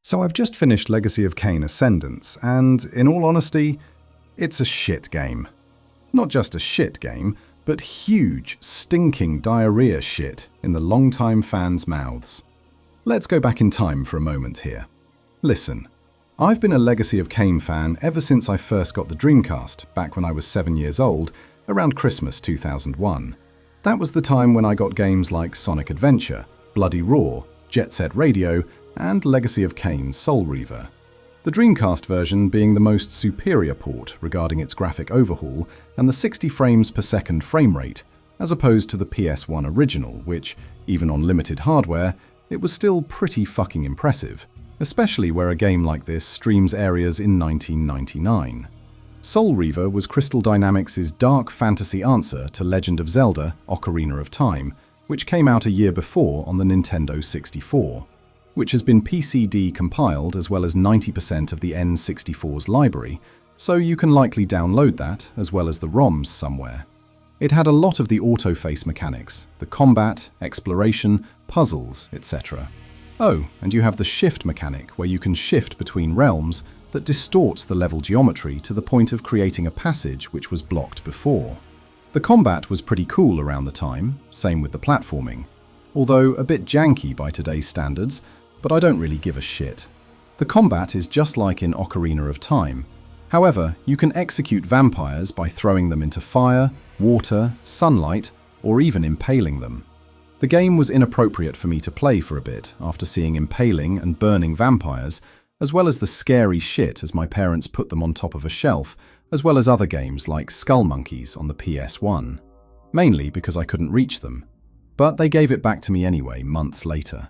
So I've just finished Legacy of Kain Ascendance, and in all honesty, it's a shit game. Not just a shit game, but huge, stinking diarrhea shit in the longtime fans' mouths. Let's go back in time for a moment here. Listen, I've been a Legacy of Kain fan ever since I first got the Dreamcast, back when I was 7 years old, around Christmas 2001. That was the time when I got games like Sonic Adventure, Bloody Roar, Jet Set Radio, and Legacy of Kain Soul Reaver. The Dreamcast version being the most superior port regarding its graphic overhaul and the 60 frames per second frame rate, as opposed to the PS1 original, which, even on limited hardware, it was still pretty fucking impressive, especially where a game like this streams areas in 1999. Soul Reaver was Crystal Dynamics' dark fantasy answer to Legend of Zelda: Ocarina of Time, which came out a year before on the Nintendo 64. Which has been PC decompiled as well as 90% of the N64's library, so you can likely download that as well as the ROMs somewhere. It had a lot of the autoface mechanics, the combat, exploration, puzzles, etc. Oh, and you have the shift mechanic where you can shift between realms that distorts the level geometry to the point of creating a passage which was blocked before. The combat was pretty cool around the time, same with the platforming, although a bit janky by today's standards, but I don't really give a shit. The combat is just like in Ocarina of Time. However, you can execute vampires by throwing them into fire, water, sunlight, or even impaling them. The game was inappropriate for me to play for a bit after seeing impaling and burning vampires, as well as the scary shit as my parents put them on top of a shelf, as well as other games like Skull Monkeys on the PS1. Mainly because I couldn't reach them. But they gave it back to me anyway, months later.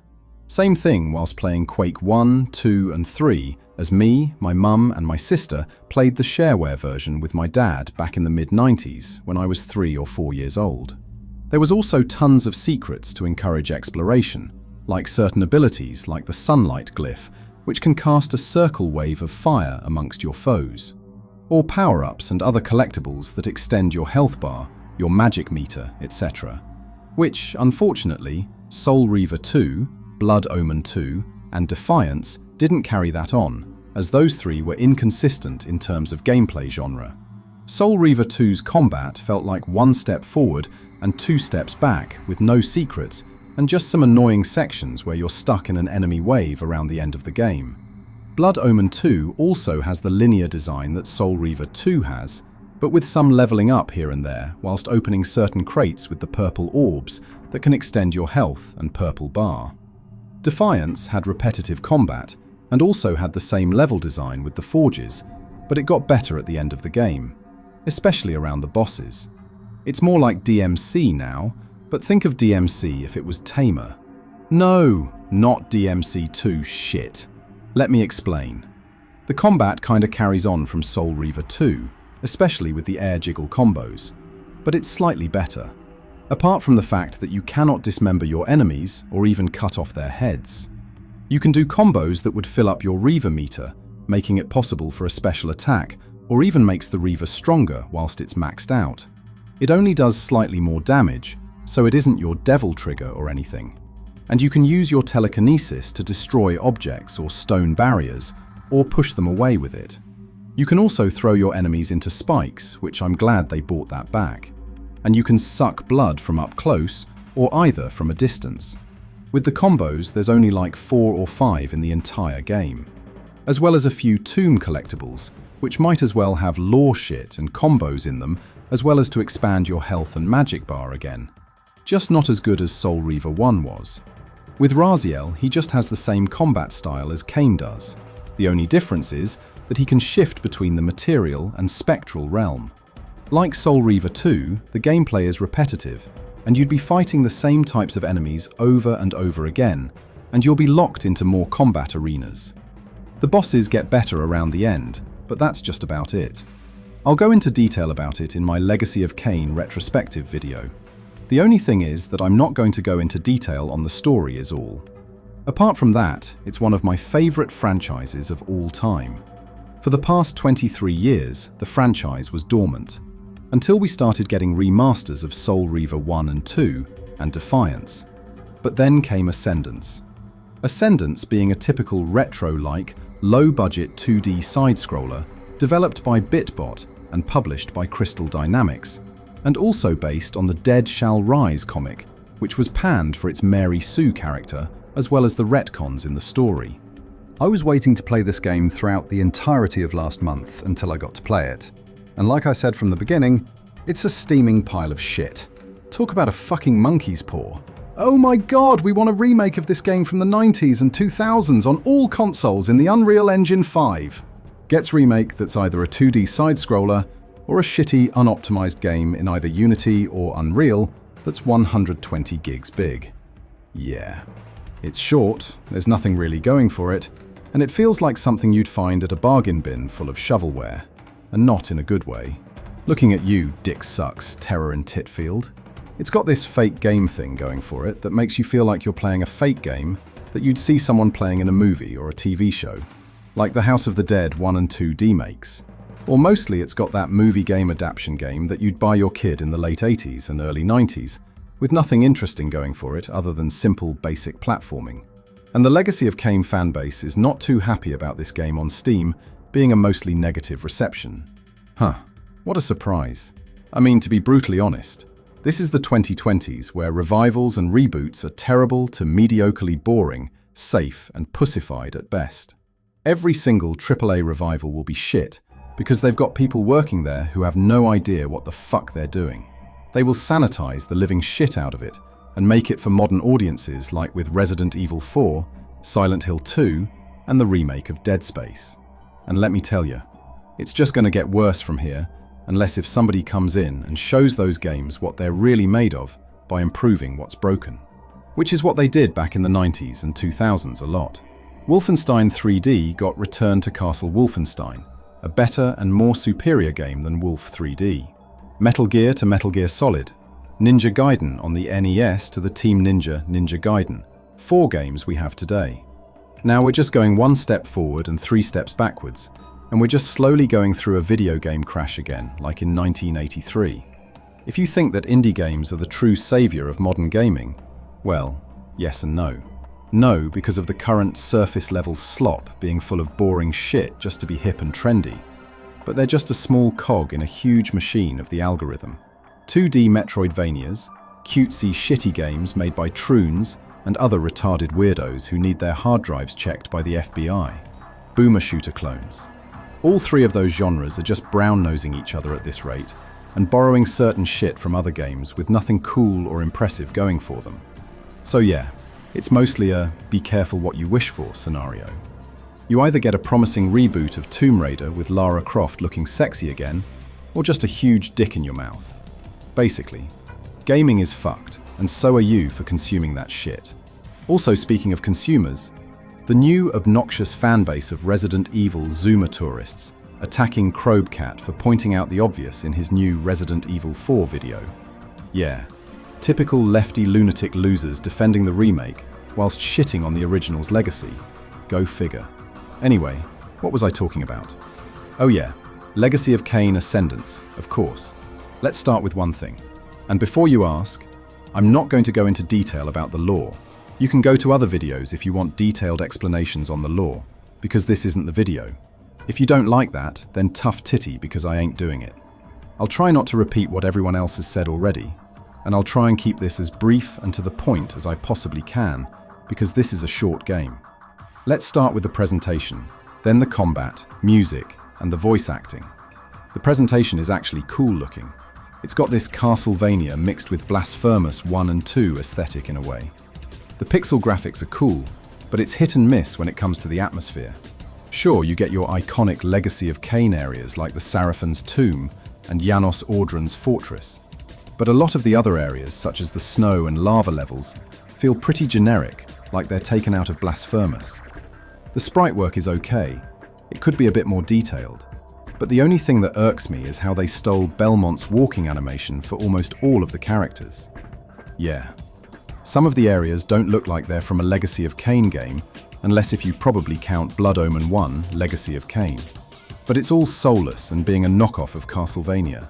Same thing whilst playing Quake 1, 2 and 3, as me, my mum and my sister played the shareware version with my dad back in the mid-90s when I was 3 or 4 years old. There was also tons of secrets to encourage exploration, like certain abilities like the sunlight glyph, which can cast a circle wave of fire amongst your foes, or power-ups and other collectibles that extend your health bar, your magic meter, etc. Which, unfortunately, Soul Reaver 2, Blood Omen 2, and Defiance didn't carry that on, as those three were inconsistent in terms of gameplay genre. Soul Reaver 2's combat felt like 1 step forward and 2 steps back, with no secrets, and just some annoying sections where you're stuck in an enemy wave around the end of the game. Blood Omen 2 also has the linear design that Soul Reaver 2 has, but with some leveling up here and there, whilst opening certain crates with the purple orbs that can extend your health and purple bar. Defiance had repetitive combat, and also had the same level design with the forges, but it got better at the end of the game, especially around the bosses. It's more like DMC now, but think of DMC if it was tamer. No, not DMC2 shit. Let me explain. The combat kinda carries on from Soul Reaver 2, especially with the air jiggle combos, but it's slightly better. Apart from the fact that you cannot dismember your enemies or even cut off their heads. You can do combos that would fill up your Reaver meter, making it possible for a special attack, or even makes the Reaver stronger whilst it's maxed out. It only does slightly more damage, so it isn't your devil trigger or anything. And you can use your telekinesis to destroy objects or stone barriers, or push them away with it. You can also throw your enemies into spikes, which I'm glad they brought that back. And you can suck blood from up close, or either from a distance. With the combos, there's only like 4 or 5 in the entire game. As well as a few tomb collectibles, which might as well have lore shit and combos in them, as well as to expand your health and magic bar again. Just not as good as Soul Reaver 1 was. With Raziel, he just has the same combat style as Kain does. The only difference is that he can shift between the material and spectral realm. Like Soul Reaver 2, the gameplay is repetitive, and you'd be fighting the same types of enemies over and over again, and you'll be locked into more combat arenas. The bosses get better around the end, but that's just about it. I'll go into detail about it in my Legacy of Kain retrospective video. The only thing is that I'm not going to go into detail on the story is all. Apart from that, it's one of my favourite franchises of all time. For the past 23 years, the franchise was dormant, until we started getting remasters of Soul Reaver 1 and 2 and Defiance. But then came Ascendance. Ascendance being a typical retro-like, low-budget 2D side-scroller developed by Bitbot and published by Crystal Dynamics, and also based on the Dead Shall Rise comic, which was panned for its Mary Sue character, as well as the retcons in the story. I was waiting to play this game throughout the entirety of last month until I got to play it. And like I said from the beginning, it's a steaming pile of shit. Talk about a fucking monkey's paw. Oh my god, we want a remake of this game from the 90s and 2000s on all consoles in the Unreal Engine 5. Gets remake that's either a 2D side-scroller or a shitty, unoptimized game in either Unity or Unreal that's 120 gigs big. Yeah. It's short, there's nothing really going for it, and it feels like something you'd find at a bargain bin full of shovelware, and not in a good way. Looking at you, Dick Sucks, Terror in Titfield. It's got this fake game thing going for it that makes you feel like you're playing a fake game that you'd see someone playing in a movie or a TV show, like the House of the Dead 1 and 2 remakes. Or mostly it's got that movie game adaptation game that you'd buy your kid in the late 80s and early 90s, with nothing interesting going for it other than simple, basic platforming. And the Legacy of Kain fanbase is not too happy about this game on Steam being a mostly negative reception. Huh, what a surprise. I mean, to be brutally honest, this is the 2020s where revivals and reboots are terrible to mediocrely boring, safe and pussified at best. Every single AAA revival will be shit because they've got people working there who have no idea what the fuck they're doing. They will sanitize the living shit out of it and make it for modern audiences like with Resident Evil 4, Silent Hill 2, and the remake of Dead Space. And let me tell you, it's just going to get worse from here unless if somebody comes in and shows those games what they're really made of by improving what's broken. Which is what they did back in the 90s and 2000s a lot. Wolfenstein 3D got Return to Castle Wolfenstein, a better and more superior game than Wolf 3D. Metal Gear to Metal Gear Solid, Ninja Gaiden on the NES to the Team Ninja Ninja Gaiden, 4 games we have today. Now we're just going 1 step forward and 3 steps backwards, and we're just slowly going through a video game crash again, like in 1983. If you think that indie games are the true savior of modern gaming, well, yes and no. No, because of the current surface-level slop being full of boring shit just to be hip and trendy. But they're just a small cog in a huge machine of the algorithm. 2D Metroidvanias, cutesy shitty games made by troons and other retarded weirdos who need their hard drives checked by the FBI. Boomer shooter clones. All 3 of those genres are just brown-nosing each other at this rate and borrowing certain shit from other games with nothing cool or impressive going for them. So yeah, it's mostly a be careful what you wish for scenario. You either get a promising reboot of Tomb Raider with Lara Croft looking sexy again, or just a huge dick in your mouth. Basically, gaming is fucked, and so are you for consuming that shit. Also, speaking of consumers, the new obnoxious fanbase of Resident Evil Zoomer tourists attacking Crobecat for pointing out the obvious in his new Resident Evil 4 video. Yeah, typical lefty lunatic losers defending the remake whilst shitting on the original's legacy. Go figure. Anyway, what was I talking about? Oh yeah, Legacy of Kain Ascendance, of course. Let's start with one thing. And before you ask, I'm not going to go into detail about the lore. You can go to other videos if you want detailed explanations on the lore, because this isn't the video. If you don't like that, then tough titty because I ain't doing it. I'll try not to repeat what everyone else has said already, and I'll try and keep this as brief and to the point as I possibly can, because this is a short game. Let's start with the presentation, then the combat, music, and the voice acting. The presentation is actually cool looking. It's got this Castlevania mixed with Blasphemous 1 and 2 aesthetic in a way. The pixel graphics are cool, but it's hit and miss when it comes to the atmosphere. Sure, you get your iconic Legacy of Kain areas like the Seraphine's Tomb and Janos Audron's Fortress. But a lot of the other areas, such as the snow and lava levels, feel pretty generic, like they're taken out of Blasphemous. The sprite work is okay. It could be a bit more detailed. But the only thing that irks me is how they stole Belmont's walking animation for almost all of the characters. Yeah. Some of the areas don't look like they're from a Legacy of Kain game, unless if you probably count Blood Omen 1, Legacy of Kain. But it's all soulless and being a knockoff of Castlevania.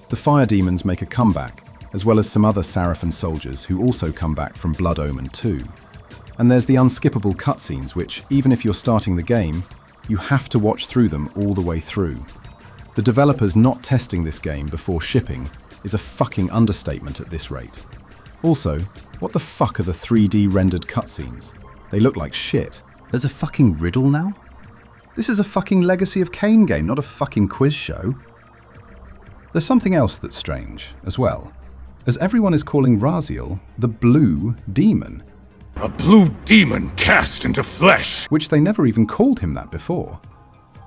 The fire demons make a comeback, as well as some other Seraphine soldiers who also come back from Blood Omen 2. And there's the unskippable cutscenes, which, even if you're starting the game, you have to watch through them all the way through. The developers not testing this game before shipping is a fucking understatement at this rate. Also, what the fuck are the 3D rendered cutscenes? They look like shit. There's a fucking riddle now? This is a fucking Legacy of Kain game, not a fucking quiz show. There's something else that's strange, as well, as everyone is calling Raziel the Blue Demon. A blue demon cast into flesh! Which they never even called him that before.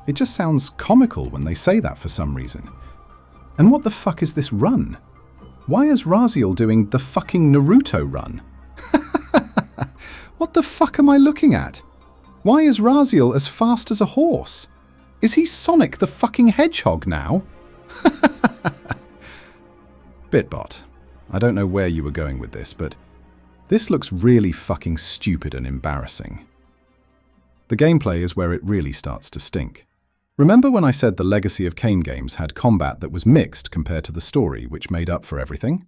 It just sounds comical when they say that for some reason. And what the fuck is this run? Why is Raziel doing the fucking Naruto run? What the fuck am I looking at? Why is Raziel as fast as a horse? Is he Sonic the fucking Hedgehog now? Bitbot, I don't know where you were going with this, but this looks really fucking stupid and embarrassing. The gameplay is where it really starts to stink. Remember when I said the Legacy of Kain games had combat that was mixed compared to the story, which made up for everything?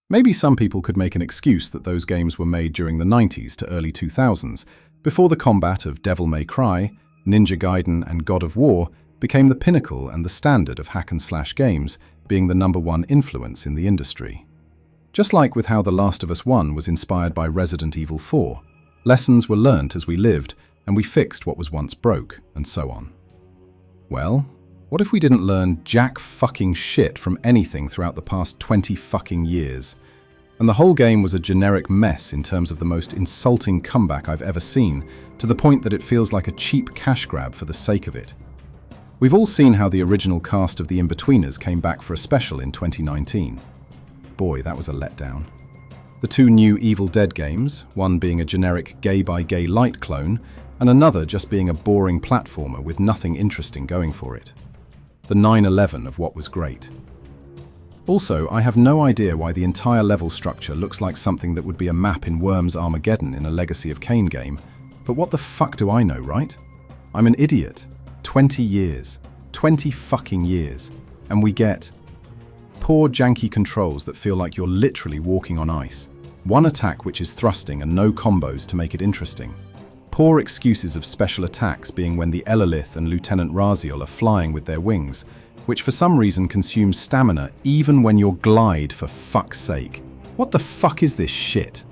Maybe some people could make an excuse that those games were made during the 90s to early 2000s, before the combat of Devil May Cry, Ninja Gaiden and God of War became the pinnacle and the standard of hack-and-slash games, being the #1 influence in the industry. Just like with how The Last of Us 1 was inspired by Resident Evil 4, lessons were learnt as we lived, and we fixed what was once broke, and so on. Well, what if we didn't learn jack fucking shit from anything throughout the past 20 fucking years? And the whole game was a generic mess in terms of the most insulting comeback I've ever seen, to the point that it feels like a cheap cash grab for the sake of it. We've all seen how the original cast of The Inbetweeners came back for a special in 2019. Boy, that was a letdown. The 2 new Evil Dead games, one being a generic gay-by-gay light clone, and another just being a boring platformer with nothing interesting going for it. The 9/11 of what was great. Also, I have no idea why the entire level structure looks like something that would be a map in Worms Armageddon in a Legacy of Kain game, but what the fuck do I know, right? I'm an idiot. 20 years. 20 fucking years. And we get poor janky controls that feel like you're literally walking on ice. One attack which is thrusting and no combos to make it interesting. Poor excuses of special attacks being when the Elolith and Lieutenant Raziel are flying with their wings, which for some reason consumes stamina even when you're glide, for fuck's sake. What the fuck is this shit?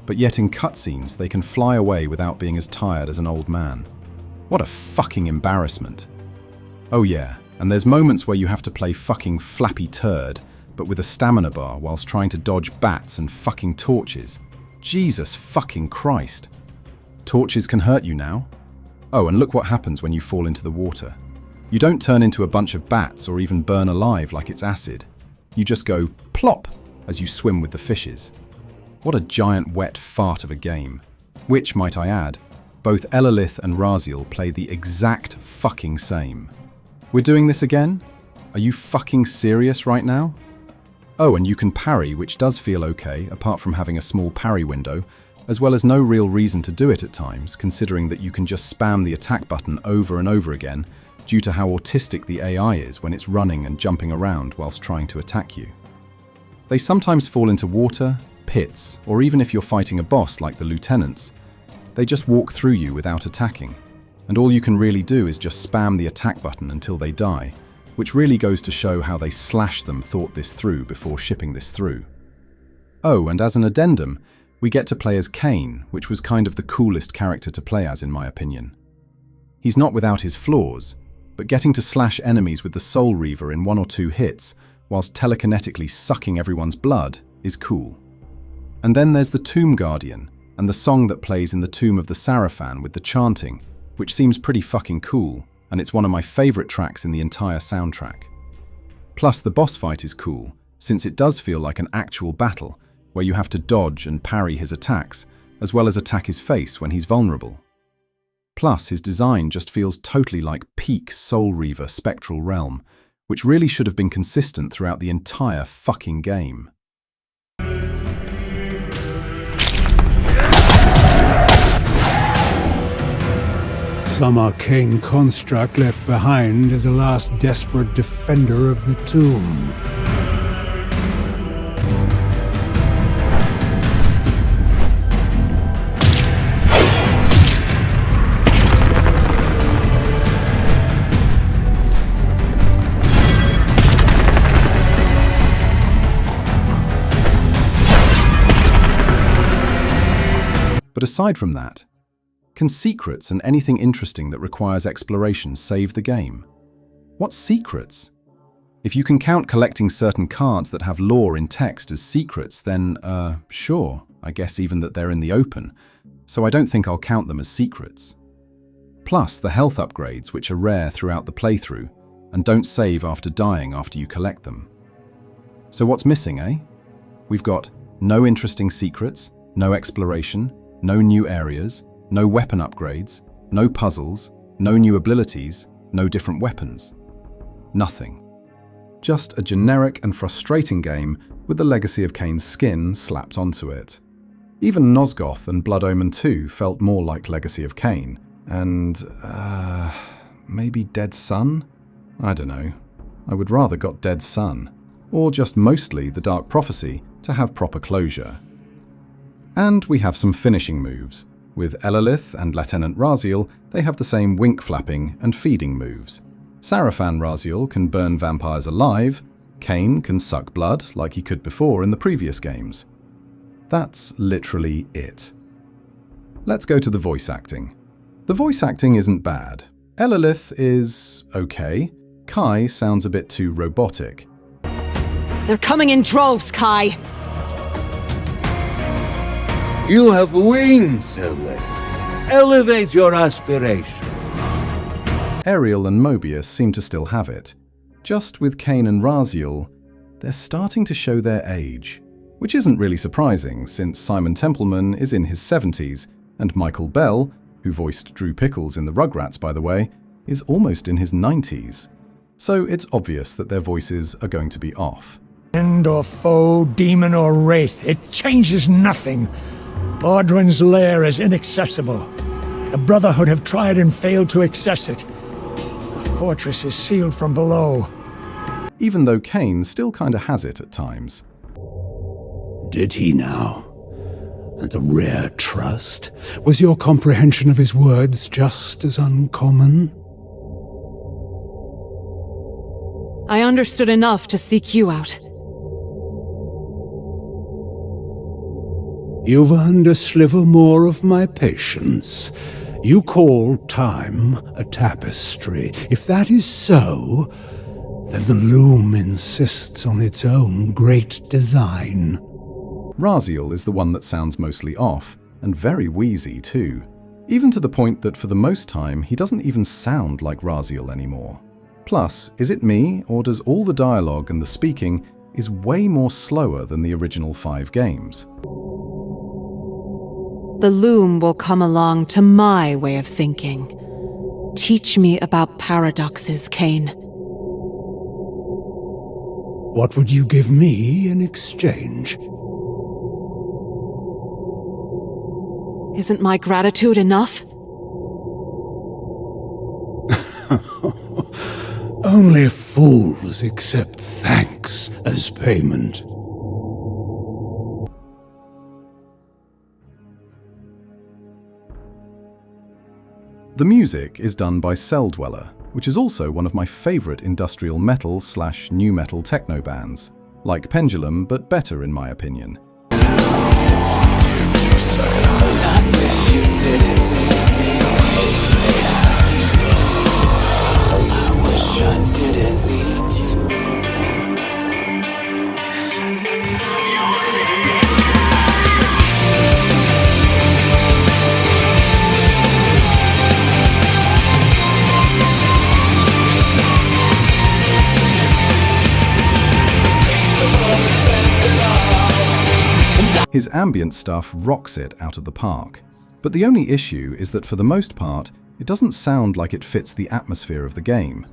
But yet in cutscenes they can fly away without being as tired as an old man. What a fucking embarrassment. Oh yeah, and there's moments where you have to play fucking Flappy Turd, but with a stamina bar whilst trying to dodge bats and fucking torches. Jesus fucking Christ. Torches can hurt you now. Oh, and look what happens when you fall into the water. You don't turn into a bunch of bats or even burn alive like it's acid. You just go plop as you swim with the fishes. What a giant wet fart of a game. Which, might I add, both Elolith and Raziel play the exact fucking same. We're doing this again? Are you fucking serious right now? Oh, and you can parry, which does feel okay, apart from having a small parry window, as well as no real reason to do it at times, considering that you can just spam the attack button over and over again due to how autistic the AI is when it's running and jumping around whilst trying to attack you. They sometimes fall into water, pits, or even if you're fighting a boss like the lieutenants, they just walk through you without attacking, and all you can really do is just spam the attack button until they die, which really goes to show how they thought this through before shipping this through. Oh, and as an addendum, we get to play as Kain, which was kind of the coolest character to play as in my opinion. He's not without his flaws, but getting to slash enemies with the Soul Reaver in 1 or 2 hits, whilst telekinetically sucking everyone's blood, is cool. And then there's the Tomb Guardian, and the song that plays in the Tomb of the Sarafan with the chanting, which seems pretty fucking cool, and it's one of my favourite tracks in the entire soundtrack. Plus the boss fight is cool, since it does feel like an actual battle, where you have to dodge and parry his attacks, as well as attack his face when he's vulnerable. Plus, his design just feels totally like peak Soul Reaver Spectral Realm, which really should have been consistent throughout the entire fucking game. Some arcane construct left behind as a last desperate defender of the tomb. But aside from that, can secrets and anything interesting that requires exploration save the game? What secrets? If you can count collecting certain cards that have lore in text as secrets, then, sure, I guess even that they're in the open, so I don't think I'll count them as secrets. Plus, the health upgrades, which are rare throughout the playthrough, and don't save after dying after you collect them. So what's missing, eh? We've got no interesting secrets, no exploration, no new areas, no weapon upgrades, no puzzles, no new abilities, no different weapons. Nothing. Just a generic and frustrating game with the Legacy of Kain's skin slapped onto it. Even Nosgoth and Blood Omen 2 felt more like Legacy of Kain, and, maybe Dead Sun? I don't know. I would rather got Dead Sun, or just mostly the Dark Prophecy to have proper closure. And we have some finishing moves. With Elilith and Lieutenant Raziel, they have the same wink flapping and feeding moves. Sarafan Raziel can burn vampires alive, Kain can suck blood like he could before in the previous games. That's literally it. Let's go to the voice acting. The voice acting isn't bad. Elilith is okay. Kai sounds a bit too robotic. They're coming in droves, Kai. You have wings, Elilith. Elevate your aspiration. Ariel and Mobius seem to still have it. Just with Kain and Raziel, they're starting to show their age, which isn't really surprising since Simon Templeman is in his 70s and Michael Bell, who voiced Drew Pickles in the Rugrats by the way, is almost in his 90s. So it's obvious that their voices are going to be off. Friend or foe, demon or wraith, it changes nothing. Audrin's lair is inaccessible. The Brotherhood have tried and failed to access it. The fortress is sealed from below. Even though Kain still kinda has it at times. Did he now? And a rare trust? Was your comprehension of his words just as uncommon? I understood enough to seek you out. You've earned a sliver more of my patience. You call time a tapestry. If that is so, then the loom insists on its own great design. Raziel is the one that sounds mostly off, and very wheezy too. Even to the point that for the most time, he doesn't even sound like Raziel anymore. Plus, is it me, or does all the dialogue and the speaking is way more slower than the original 5 games? The loom will come along to my way of thinking. Teach me about paradoxes, Kain. What would you give me in exchange? Isn't my gratitude enough? Only fools accept thanks as payment. The music is done by Celldweller, which is also one of my favorite industrial metal / nu metal techno bands, like Pendulum, but better in my opinion. His ambient stuff rocks it out of the park. But the only issue is that for the most part, it doesn't sound like it fits the atmosphere of the game.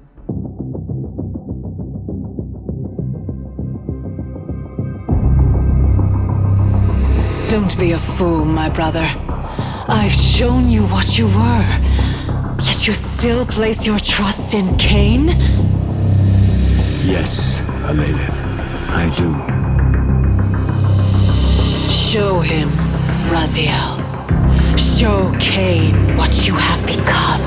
Don't be a fool, my brother. I've shown you what you were. Yet you still place your trust in Kain? Yes, Alelith, I do. Show him, Raziel. Show Kain what you have become.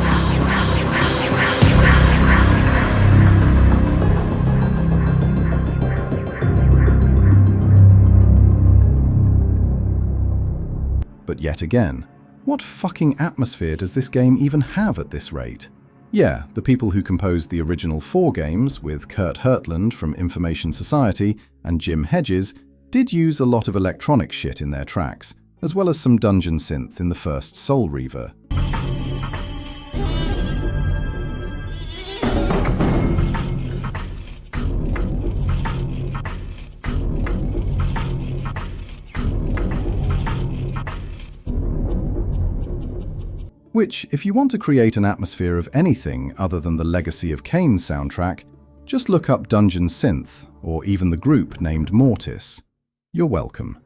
But yet again. What fucking atmosphere does this game even have at this rate? Yeah, the people who composed the original 4 games, with Kurt Hertland from Information Society and Jim Hedges, did use a lot of electronic shit in their tracks, as well as some dungeon synth in the first Soul Reaver. Which, if you want to create an atmosphere of anything other than the Legacy of Kain soundtrack, just look up Dungeon Synth, or even the group named Mortis. You're welcome.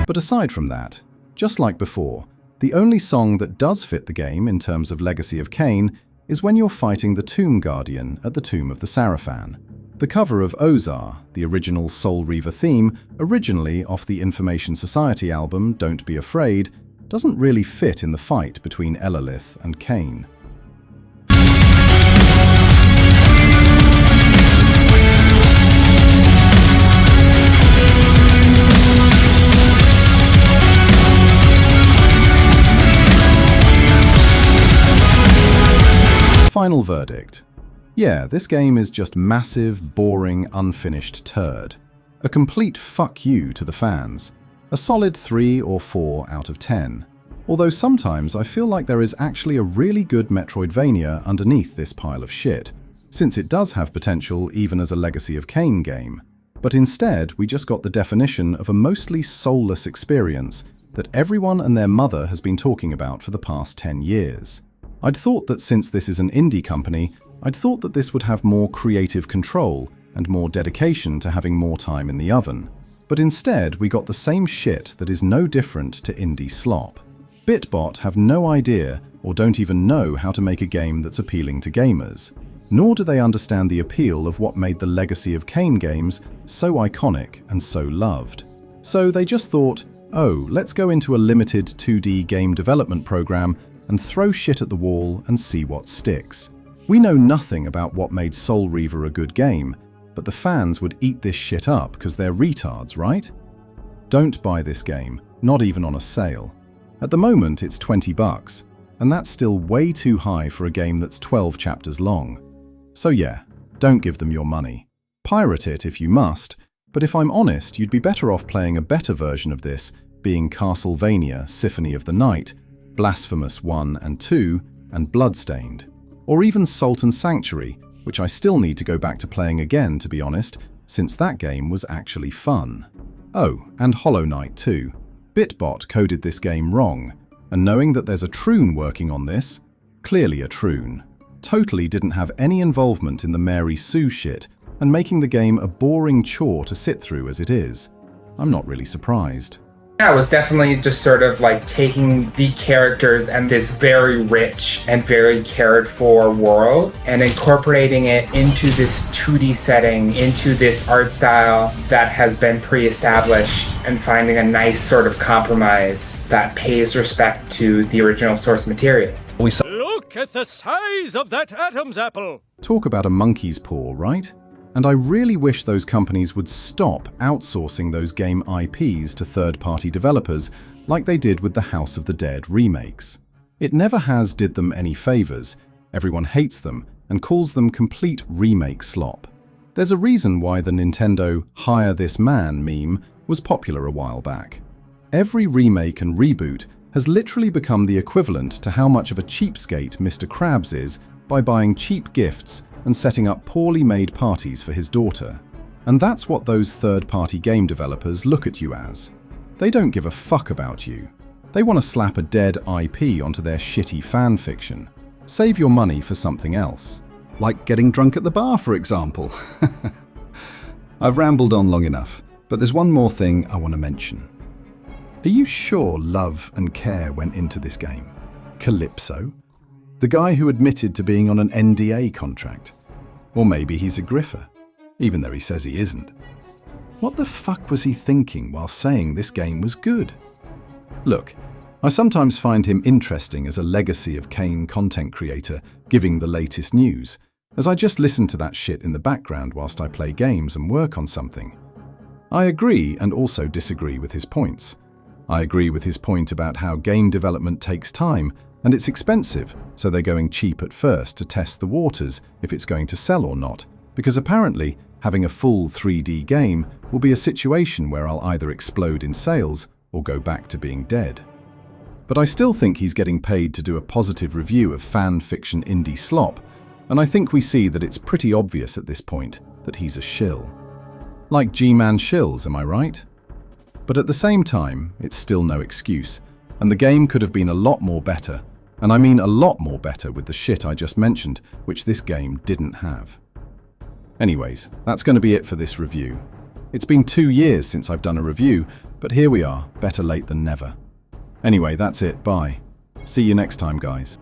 But aside from that, just like before, the only song that does fit the game in terms of Legacy of Kain is when you're fighting the Tomb Guardian at the Tomb of the Sarafan. The cover of Ozar, the original Soul Reaver theme, originally off the Information Society album Don't Be Afraid, doesn't really fit in the fight between Elalith and Kain. Final verdict. Yeah, this game is just massive, boring, unfinished turd. A complete fuck you to the fans. A solid 3 or 4 out of 10. Although sometimes I feel like there is actually a really good Metroidvania underneath this pile of shit, since it does have potential even as a Legacy of Kain game. But instead, we just got the definition of a mostly soulless experience that everyone and their mother has been talking about for the past 10 years. I'd thought that since this is an indie company, I'd thought that this would have more creative control and more dedication to having more time in the oven. But instead, we got the same shit that is no different to indie slop. PigSh1t have no idea or don't even know how to make a game that's appealing to gamers. Nor do they understand the appeal of what made the Legacy of Kain games so iconic and so loved. So they just thought, oh, let's go into a limited 2D game development program and throw shit at the wall and see what sticks. We know nothing about what made Soul Reaver a good game, but the fans would eat this shit up because they're retards, right? Don't buy this game, not even on a sale. At the moment it's $20, and that's still way too high for a game that's 12 chapters long. So yeah, don't give them your money. Pirate it if you must, but if I'm honest, you'd be better off playing a better version of this, being Castlevania Symphony of the Night, Blasphemous 1 and 2, and Bloodstained. Or even Salt and Sanctuary, which I still need to go back to playing again, to be honest, since that game was actually fun. Oh, and Hollow Knight too. PigSh1t coded this game wrong, and knowing that there's a troon working on this, clearly a troon, totally didn't have any involvement in the Mary Sue shit, and making the game a boring chore to sit through as it is. I'm not really surprised. Yeah, it was definitely just sort of like taking the characters and this very rich and very cared for world and incorporating it into this 2D setting, into this art style that has been pre-established, and finding a nice sort of compromise that pays respect to the original source material. Look at the size of that Adam's apple! Talk about a monkey's paw, right? And I really wish those companies would stop outsourcing those game IPs to third-party developers like they did with the House of the Dead remakes. It never has did them any favors. Everyone hates them and calls them complete remake slop. There's a reason why the Nintendo "Hire This Man" meme was popular a while back. Every remake and reboot has literally become the equivalent to how much of a cheapskate Mr. Krabs is by buying cheap gifts and setting up poorly made parties for his daughter. And that's what those third-party game developers look at you as. They don't give a fuck about you. They want to slap a dead IP onto their shitty fan fiction. Save your money for something else. Like getting drunk at the bar, for example. I've rambled on long enough, but there's one more thing I want to mention. Are you sure love and care went into this game? Calypso? The guy who admitted to being on an NDA contract. Or maybe he's a griffer, even though he says he isn't. What the fuck was he thinking while saying this game was good? Look, I sometimes find him interesting as a legacy of Kain content creator giving the latest news, as I just listen to that shit in the background whilst I play games and work on something. I agree and also disagree with his points. I agree with his point about how game development takes time and it's expensive, so they're going cheap at first to test the waters if it's going to sell or not, because apparently having a full 3D game will be a situation where I'll either explode in sales or go back to being dead. But I still think he's getting paid to do a positive review of fan fiction indie slop, and I think we see that it's pretty obvious at this point that he's a shill. Like G-Man shills, am I right? But at the same time, it's still no excuse, and the game could have been a lot more better, and I mean a lot more better with the shit I just mentioned, which this game didn't have. Anyways, that's going to be it for this review. It's been 2 years since I've done a review, but here we are, better late than never. Anyway, that's it, bye. See you next time, guys.